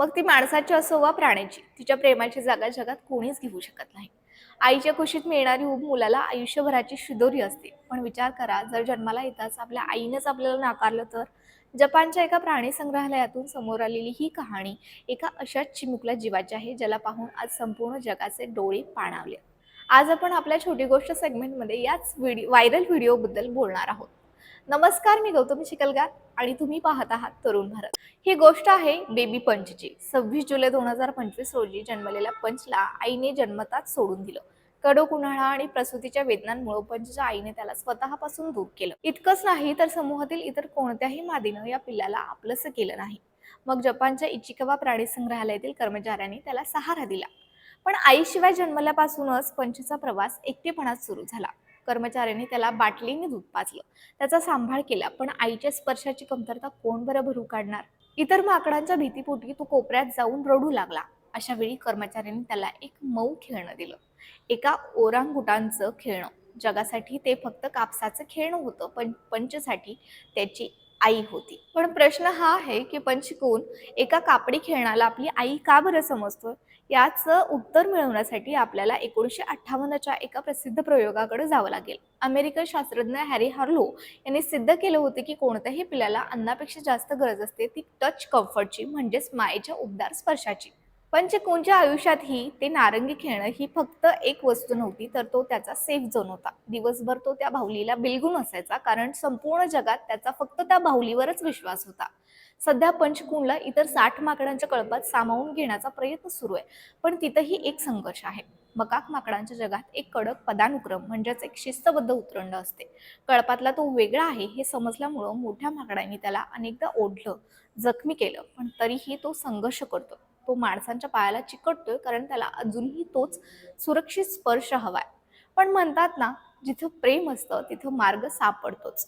मग ती माणसाची असो वा प्राण्याची, तिच्या प्रेमाची जागा जगात कोणीच घेऊ शकत नाही. आईच्या कुशीत मिळणारी ऊब मुलाला आयुष्यभराची शिदोरी असते. पण विचार करा, जर जन्माला येताच आपल्या आईनेच आपल्याला नाकारलं तर? जपानच्या एका प्राणी संग्रहालयातून समोर आलेली ही कहाणी एका अशाच चिमुकल्या जीवाची आहे, ज्याला पाहून आज संपूर्ण जगाचे डोळे पाणावले. आज आपण आपल्या छोटी गोष्ट सेगमेंटमध्ये याच व्हायरल व्हिडिओबद्दल बोलणार आहोत. नमस्कार, मी गौतमी चिखलगार आणि तुम्ही पाहत आहात तरुण भारत. ही गोष्ट आहे बेबी पंचची. 26 जुलै 2025 रोजी जन्मलेल्या पंचला आईने जन्मताच सोडून दिलं. कडक उन्हाळा आणि प्रसूतीच्या वेदनांमुळे पंचच्या आईने त्याला स्वतःपासून दूर केलं. इतकंच नाही तर समूहातील इतर कोणत्याही मादीनं या पिल्लाला आपलंसं केलं नाही. मग जपानच्या इचिकावा प्राणी संग्रहालयातील कर्मचाऱ्यांनी त्याला सहारा दिला. पण आईशिवाय जन्मल्यापासूनच पंचचा प्रवास एकटेपणात सुरू झाला. कर्मचाऱ्यांनी त्याला बाटलीने दूध पाजलं, त्याचा सांभाळ केला, पण आईच्या स्पर्शाची कमतरता कोण बरं भरू काढणार? इतर माकडांच्या भीतीपोटी तो कोपऱ्यात जाऊन रडू लागला. अशा वेळी कर्मचाऱ्यांनी त्याला एक मऊ खेळणं दिलं, एका ओरांगुटानचं खेळणं. जगासाठी ते फक्त कापसाचं खेळणं होतं, पण पंचसाठी त्याची आई होती. पण प्रश्न हा आहे की पंच कोण? एका कापडी खेळण्याला आपली आई का बरं समजतोय? याचं उत्तर मिळवण्यासाठी आपल्याला 1958च्या एका प्रसिद्ध प्रयोगाकडे जावं लागेल. अमेरिकन शास्त्रज्ञ हॅरी हार्लो यांनी सिद्ध केलं होतं की कोणत्याही पिल्लाला अन्नापेक्षा जास्त गरज असते ती टच कम्फर्टची, म्हणजेच मायेच्या उबदार स्पर्शाची. पण चिकूंच्या आयुष्यातही ते नारंगी खेळणं ही फक्त एक वस्तू नव्हती, तर तो त्याचा सेफ झोन होता. दिवसभर तो त्या बाहुलीला बिलगून असायचा, कारण संपूर्ण जगात त्याचा फक्त त्या बाहुलीवरच विश्वास होता. सध्या पंचकुनला इतर 60 माकडांच्या कळपात सामावून घेण्याचा प्रयत्न सुरू आहे, पण तिथंही एक संघर्ष आहे. मकाक माकडांच्या जगात एक कडक पदानुक्रम म्हणजेच एक शिस्तबद्ध उतरंड असते. कळपातला तो वेगळा आहे हे समजल्यामुळं मोठ्या माकडांनी त्याला अनेकदा ओढलं, जखमी केलं, पण तरीही तो संघर्ष करतो. तो माणसांच्या पायाला चिकटतोय, कारण त्याला अजूनही तोच सुरक्षित स्पर्श हवाय. पण म्हणतात ना, जिथं प्रेम असतं तिथं मार्ग सापडतोच.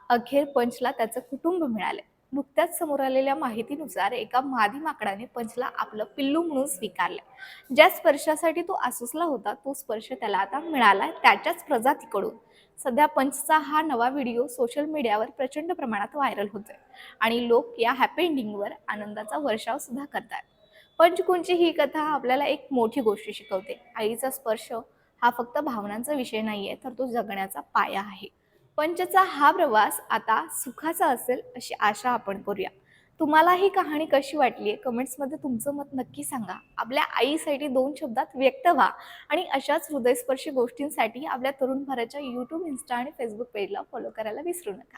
अखेर पंचला त्याचं कुटुंब मिळाले. नुकत्याच समोर आलेल्या माहितीनुसार एका मादी माकडाने पंचला आपलं पिल्लू म्हणून स्वीकारलंय. ज्या स्पर्शासाठी तो आसुसला होता, तो स्पर्श त्याला आता मिळालाय त्याच्याच प्रजातीकडून. सध्या पंचचा हा नवा व्हिडिओ सोशल मीडियावर प्रचंड प्रमाणात व्हायरल होतोय आणि लोक या हॅपी एंडिंगवर आनंदाचा वर्षाव सुद्धा करतात. पंचकुंची ही कथा आपल्याला एक मोठी गोष्ट शिकवते. आईचा स्पर्श हा फक्त भावनांचा विषय नाहीये, तर तो जगण्याचा पाया आहे. पंचचा हा प्रवास आता सुखाचा असेल अशी आशा आपण करूया. तुम्हाला ही कहाणी कशी वाटली आहे? कमेंट्समध्ये तुमचं मत नक्की सांगा. आपल्या आईसाठी 2 शब्दात व्यक्त व्हा आणि अशाच हृदयस्पर्शी गोष्टींसाठी आपल्या तरुण भारतच्या YouTube, Insta आणि Facebook पेजला फॉलो करायला विसरू नका.